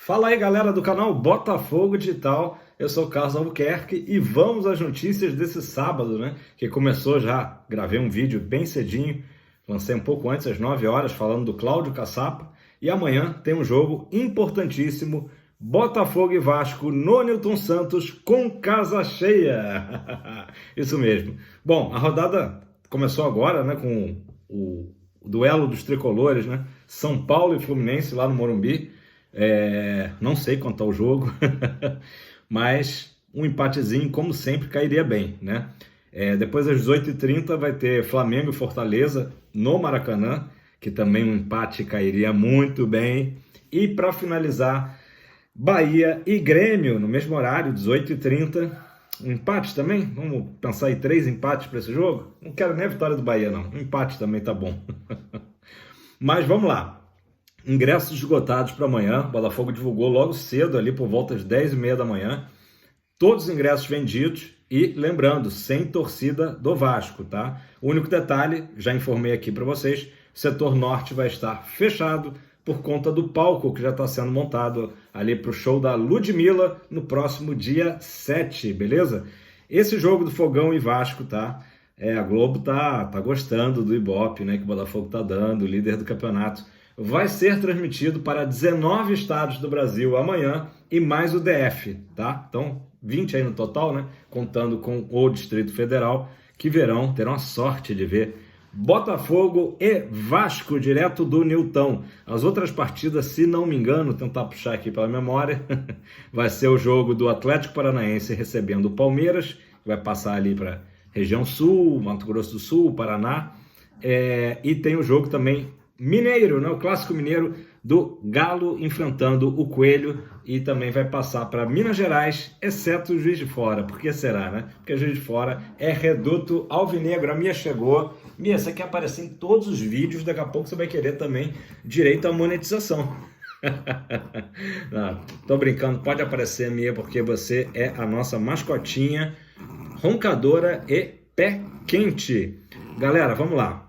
Fala aí, galera do canal Botafogo Digital. Eu sou o Carlos Albuquerque e vamos às notícias desse sábado, né? Que começou já, gravei um vídeo bem cedinho, lancei um pouco antes, às 9 horas, falando do Cláudio Caçapa. E amanhã tem um jogo importantíssimo, Botafogo e Vasco no Newton Santos com casa cheia. Isso mesmo. Bom, a rodada começou agora, né? Com o duelo dos tricolores, né? São Paulo e Fluminense lá no Morumbi. Não sei quanto ao jogo, mas um empatezinho, como sempre, cairia bem, né? Depois, às 18h30, vai ter Flamengo e Fortaleza no Maracanã, que também um empate cairia muito bem. E, para finalizar, Bahia e Grêmio, no mesmo horário, 18h30. Um empate também? Vamos pensar em 3 empates para esse jogo? Não quero nem a vitória do Bahia, não. Um empate também tá bom. Mas vamos lá. Ingressos esgotados para amanhã. O Botafogo divulgou logo cedo, ali por volta das 10h30 da manhã. Todos os ingressos vendidos e, lembrando, sem torcida do Vasco, tá? O único detalhe, já informei aqui para vocês, o setor norte vai estar fechado por conta do palco que já está sendo montado ali para o show da Ludmilla no próximo dia 7, beleza? Esse jogo do Fogão e Vasco, tá? A Globo tá gostando do Ibope, né, que o Botafogo tá dando, líder do campeonato. Vai ser transmitido para 19 estados do Brasil amanhã e mais o DF, tá? Então, 20 aí no total, né? Contando com o Distrito Federal, que terão a sorte de ver Botafogo e Vasco direto do Newton. As outras partidas, se não me engano, tentar puxar aqui pela memória, vai ser o jogo do Atlético Paranaense recebendo o Palmeiras, que vai passar ali para região sul, Mato Grosso do Sul, Paraná, e tem o jogo também mineiro, né? O clássico mineiro do Galo enfrentando o Coelho, e também vai passar para Minas Gerais, exceto o Juiz de Fora. Por que será, né? Porque o Juiz de Fora é reduto alvinegro. A Mia chegou. Mia, você quer aparecer em todos os vídeos, daqui a pouco você vai querer também direito à monetização. Não, tô brincando, pode aparecer, Mia, porque você é a nossa mascotinha, roncadora e pé quente. Galera, vamos lá.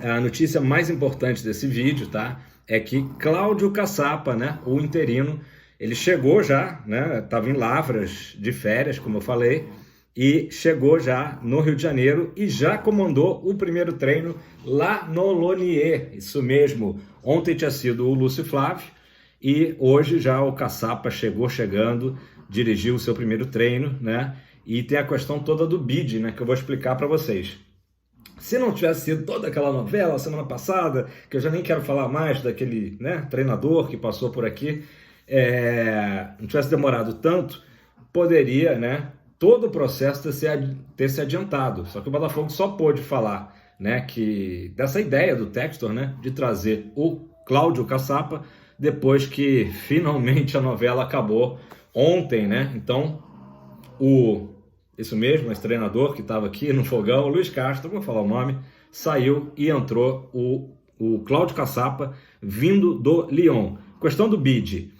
A notícia mais importante desse vídeo, tá? É que Cláudio Caçapa, né? O interino, ele chegou já, né? Tava em Lavras de férias, como eu falei, e chegou já no Rio de Janeiro e já comandou o primeiro treino lá no Lonier. Isso mesmo. Ontem tinha sido o Lúcio Flávio e hoje já o Caçapa chegando, dirigiu o seu primeiro treino, né? E tem a questão toda do bid, né? Que eu vou explicar para vocês. Se não tivesse sido toda aquela novela semana passada, que eu já nem quero falar mais daquele, né, treinador que passou por aqui, não tivesse demorado tanto, poderia, né, todo o processo ter se adiantado. Só que o Botafogo só pôde falar, né, dessa ideia do Textor, né, de trazer o Cláudio Caçapa depois que finalmente a novela acabou ontem, né? Então, isso mesmo, esse treinador que estava aqui no fogão, o Luiz Castro, vou falar o nome, saiu e entrou o Cláudio Caçapa, vindo do Lyon. Questão do bid,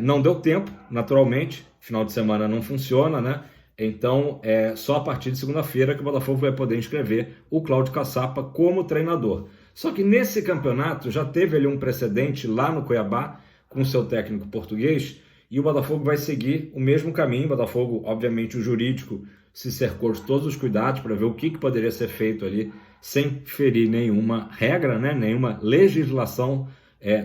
não deu tempo, naturalmente, final de semana não funciona, né? Então, só a partir de segunda-feira que o Botafogo vai poder inscrever o Cláudio Caçapa como treinador. Só que nesse campeonato já teve ali um precedente lá no Cuiabá, com o seu técnico português, e o Botafogo vai seguir o mesmo caminho. O Botafogo, obviamente, o jurídico se cercou de todos os cuidados para ver o que poderia ser feito ali sem ferir nenhuma regra, né? Nenhuma legislação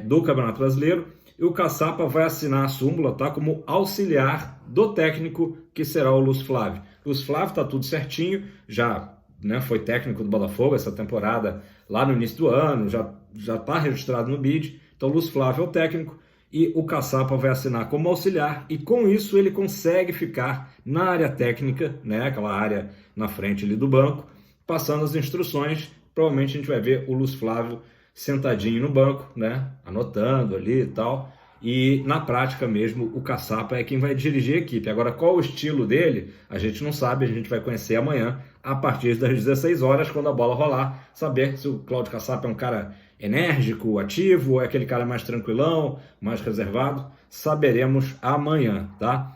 do Campeonato Brasileiro. E o Caçapa vai assinar a súmula, tá? Como auxiliar do técnico que será o Lúcio Flávio. Lúcio Flávio está tudo certinho, já, né, foi técnico do Botafogo essa temporada lá no início do ano, já está registrado no BID. Então, o Lúcio Flávio é o técnico. E o Caçapa vai assinar como auxiliar, e com isso ele consegue ficar na área técnica, né, aquela área na frente ali do banco, passando as instruções. Provavelmente a gente vai ver o Lúcio Flávio sentadinho no banco, né, anotando ali e tal, e na prática mesmo o Caçapa é quem vai dirigir a equipe. Agora, qual o estilo dele, a gente não sabe, a gente vai conhecer amanhã, a partir das 16 horas, quando a bola rolar, saber se o Cláudio Caçapa é um cara enérgico, ativo, ou é aquele cara mais tranquilão, mais reservado. Saberemos amanhã, tá?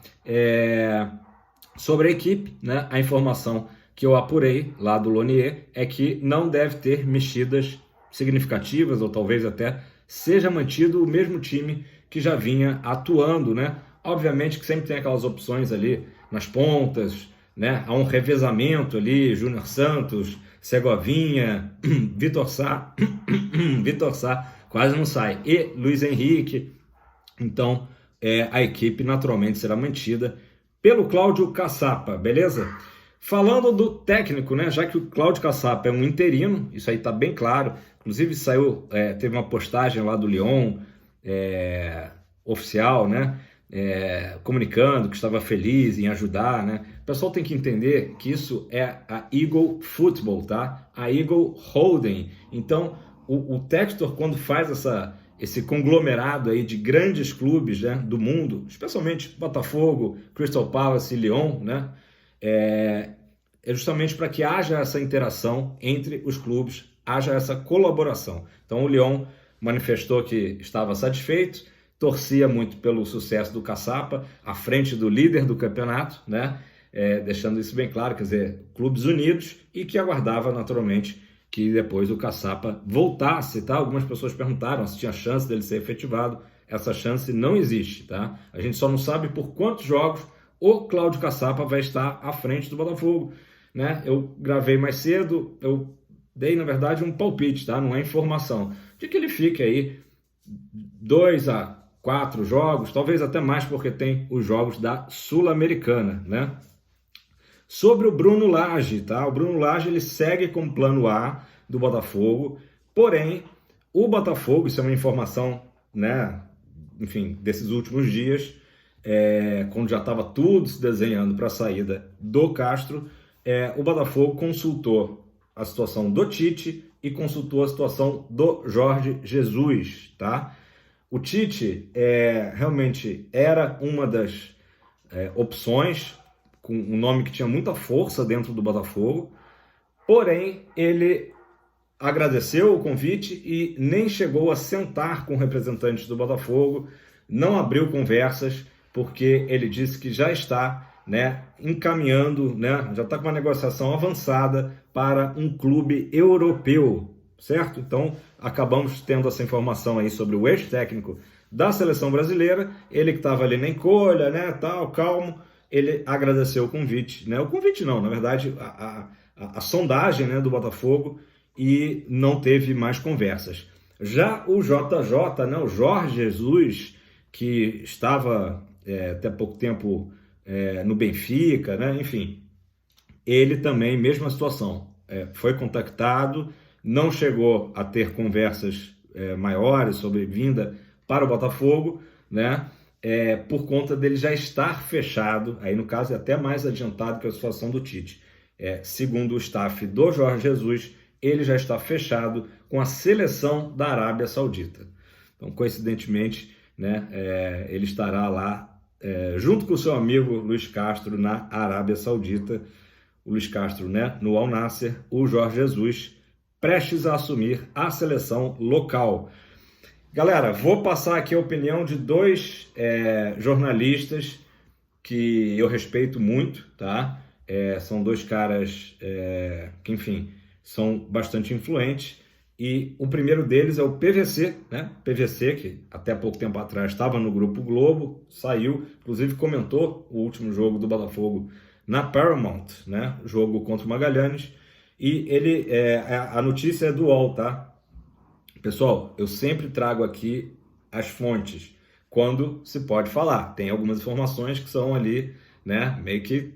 Sobre a equipe, né, a informação que eu apurei lá do Lonier é que não deve ter mexidas significativas, ou talvez até seja mantido o mesmo time que já vinha atuando, né? Obviamente que sempre tem aquelas opções ali nas pontas, né? Há um revezamento ali, Júnior Santos, Segovinha, Vitor Sá, Vitor Sá quase não sai, e Luiz Henrique. Então, a equipe naturalmente será mantida pelo Cláudio Caçapa, beleza? Falando do técnico, né? Já que o Cláudio Caçapa é um interino, isso aí tá bem claro. Inclusive saiu, teve uma postagem lá do Lyon, oficial, né? Comunicando que estava feliz em ajudar, né? O pessoal tem que entender que isso é a Eagle Football, tá? A Eagle Holding. Então, o Textor, quando faz esse conglomerado aí de grandes clubes, né, do mundo, especialmente Botafogo, Crystal Palace e Lyon, né? É justamente para que haja essa interação entre os clubes, haja essa colaboração. Então o Lyon manifestou que estava satisfeito, torcia muito pelo sucesso do Caçapa, à frente do líder do campeonato, né? Deixando isso bem claro, quer dizer, clubes unidos, e que aguardava naturalmente que depois o Caçapa voltasse, tá? Algumas pessoas perguntaram se tinha chance dele ser efetivado. Essa chance não existe, tá? A gente só não sabe por quantos jogos o Cláudio Caçapa vai estar à frente do Botafogo, né? Eu gravei mais cedo, eu dei, na verdade, um palpite, tá? Não é informação, de que ele fique aí 2 a 4 jogos, talvez até mais, porque tem os jogos da Sul-Americana, né? Sobre o Bruno Lage, tá? O Bruno Lage, ele segue com o plano A do Botafogo, porém, o Botafogo, isso é uma informação, né? Enfim, desses últimos dias, quando já estava tudo se desenhando para a saída do Castro, o Botafogo consultou a situação do Tite e consultou a situação do Jorge Jesus, tá? O Tite realmente era uma das opções, com um nome que tinha muita força dentro do Botafogo, porém ele agradeceu o convite e nem chegou a sentar com representantes do Botafogo, não abriu conversas, porque ele disse que já está, né, encaminhando, né, já está com uma negociação avançada para um clube europeu, certo? Então, acabamos tendo essa informação aí sobre o ex-técnico da seleção brasileira, ele que estava ali na encolha, né, tal, calmo, ele agradeceu o convite, né, o convite não, na verdade, a sondagem, né, do Botafogo, e não teve mais conversas. Já o JJ, né, o Jorge Jesus, que estava até pouco tempo no Benfica, né, enfim, ele também, mesma situação, foi contactado, não chegou a ter conversas maiores sobre vinda para o Botafogo, né, por conta dele já estar fechado, aí no caso é até mais adiantado que a situação do Tite. Segundo o staff do Jorge Jesus, ele já está fechado com a seleção da Arábia Saudita. Então, coincidentemente, né, ele estará lá junto com o seu amigo Luiz Castro na Arábia Saudita. O Luiz Castro, né, no Al Nassr, o Jorge Jesus prestes a assumir a seleção local. Galera, vou passar aqui a opinião de dois jornalistas que eu respeito muito, tá? São dois caras que, enfim, são bastante influentes, e o primeiro deles é o PVC, né? PVC, que até pouco tempo atrás estava no Grupo Globo, saiu, inclusive comentou o último jogo do Botafogo na Paramount, né? Jogo contra o Magalhães, e ele, a notícia é do UOL, tá? Pessoal, eu sempre trago aqui as fontes, quando se pode falar. Tem algumas informações que são ali, né, meio que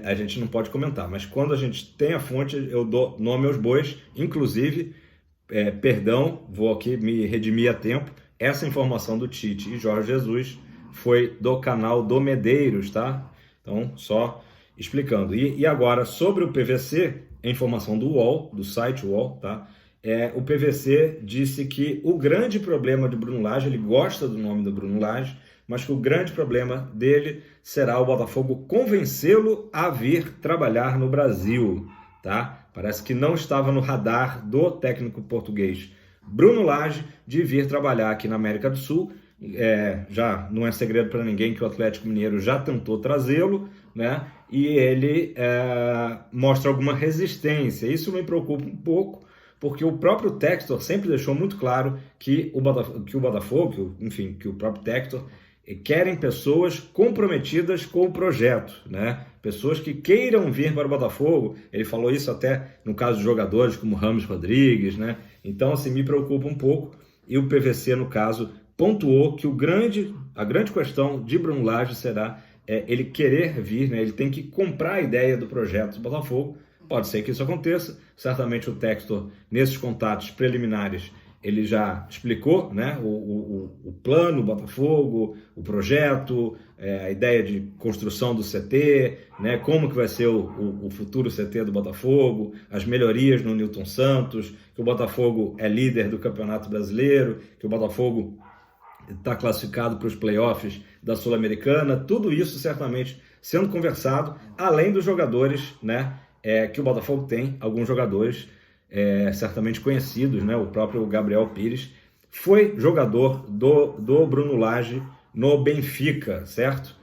a gente não pode comentar, mas quando a gente tem a fonte, eu dou nome aos bois, inclusive, perdão, vou aqui me redimir a tempo, essa informação do Tite e Jorge Jesus foi do canal do Medeiros, tá? Então, só explicando. E agora, sobre o PVC, a informação do UOL, do site UOL, tá? O PVC disse que o grande problema de Bruno Lage, ele gosta do nome do Bruno Lage, mas que o grande problema dele será o Botafogo convencê-lo a vir trabalhar no Brasil, tá? Parece que não estava no radar do técnico português Bruno Lage de vir trabalhar aqui na América do Sul. Já não é segredo para ninguém que o Atlético Mineiro já tentou trazê-lo, né? E ele mostra alguma resistência. Isso me preocupa um pouco, porque o próprio Textor sempre deixou muito claro que o Botafogo, enfim, que o próprio Textor querem pessoas comprometidas com o projeto, né? Pessoas que queiram vir para o Botafogo. Ele falou isso até no caso de jogadores como Rames Rodrigues, né? Então, assim, me preocupa um pouco. E o PVC, no caso, pontuou que a grande questão de Bruno Lage será ele querer vir, né? Ele tem que comprar a ideia do projeto do Botafogo. Pode ser que isso aconteça. Certamente o Textor, nesses contatos preliminares, ele já explicou, né, o plano, o Botafogo, o projeto, a ideia de construção do CT, né, como que vai ser o futuro CT do Botafogo, as melhorias no Nilton Santos, que o Botafogo é líder do Campeonato Brasileiro, que o Botafogo está classificado para os playoffs da Sul-Americana, tudo isso certamente sendo conversado, além dos jogadores, né, que o Botafogo tem, alguns jogadores certamente conhecidos, né? O próprio Gabriel Pires foi jogador do Bruno Lage no Benfica, certo?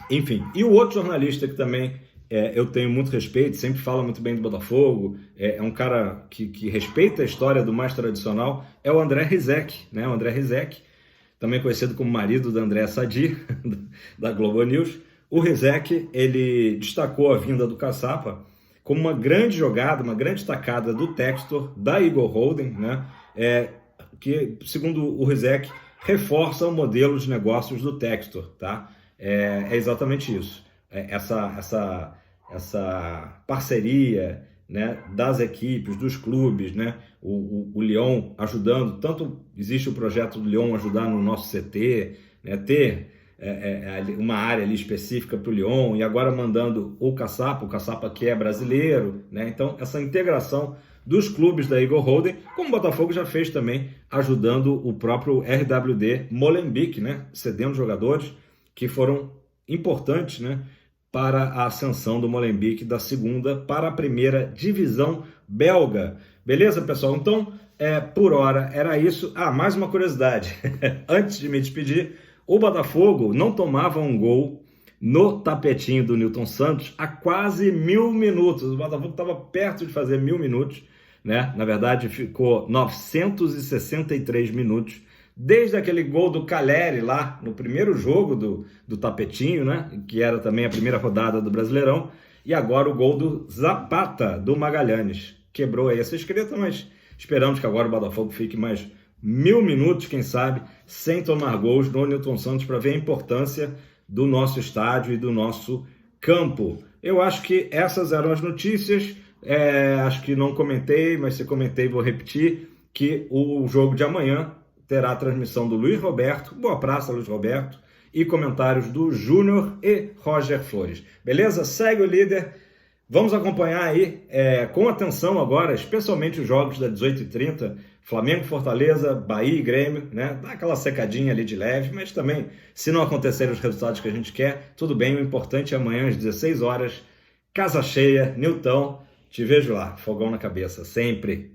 Enfim, e o outro jornalista que também eu tenho muito respeito, sempre fala muito bem do Botafogo, é um cara que respeita a história do mais tradicional, é o André Rizek, né? O André Rizek, também conhecido como marido da Andréa Sadi, da Globo News. O Rizek, ele destacou a vinda do Caçapa como uma grande jogada, uma grande tacada do Textor, da Igor Holden, né? Que, segundo o Rizek, reforça o modelo de negócios do Textor, tá? É exatamente isso. Essa parceria, né, das equipes, dos clubes, né? O Lyon ajudando, tanto existe o projeto do Lyon ajudar no nosso CT, né? Ter uma área ali específica para o Lyon, e agora mandando o Caçapa que é brasileiro, né? Então essa integração dos clubes da Igor Holden, como o Botafogo já fez também, ajudando o próprio RWD Molenbeek, né? Cedendo jogadores que foram importantes, né? Para a ascensão do Molenbeek da segunda para a primeira divisão belga. Beleza, pessoal? Então, por hora era isso. Mais uma curiosidade. Antes de me despedir, o Botafogo não tomava um gol no tapetinho do Nilton Santos há quase 1000 minutos. O Botafogo estava perto de fazer 1000 minutos, né? Na verdade, ficou 963 minutos desde aquele gol do Caleri lá no primeiro jogo do tapetinho, né? Que era também a primeira rodada do Brasileirão. E agora o gol do Zapata, do Magalhães. Quebrou aí essa escrita, mas esperamos que agora o Botafogo fique mais 1000 minutos, quem sabe, sem tomar gols no Nilton Santos, para ver a importância do nosso estádio e do nosso campo. Eu acho que essas eram as notícias. Acho que não comentei, mas se comentei vou repetir, que o jogo de amanhã terá a transmissão do Luiz Roberto, boa praça Luiz Roberto, e comentários do Júnior e Roger Flores. Beleza? Segue o líder. Vamos acompanhar aí com atenção agora, especialmente os jogos da 18h30, Flamengo, Fortaleza, Bahia e Grêmio, né? Dá aquela secadinha ali de leve, mas também, se não acontecerem os resultados que a gente quer, tudo bem, o importante é amanhã às 16 horas, casa cheia, Nilton, te vejo lá, fogão na cabeça, sempre.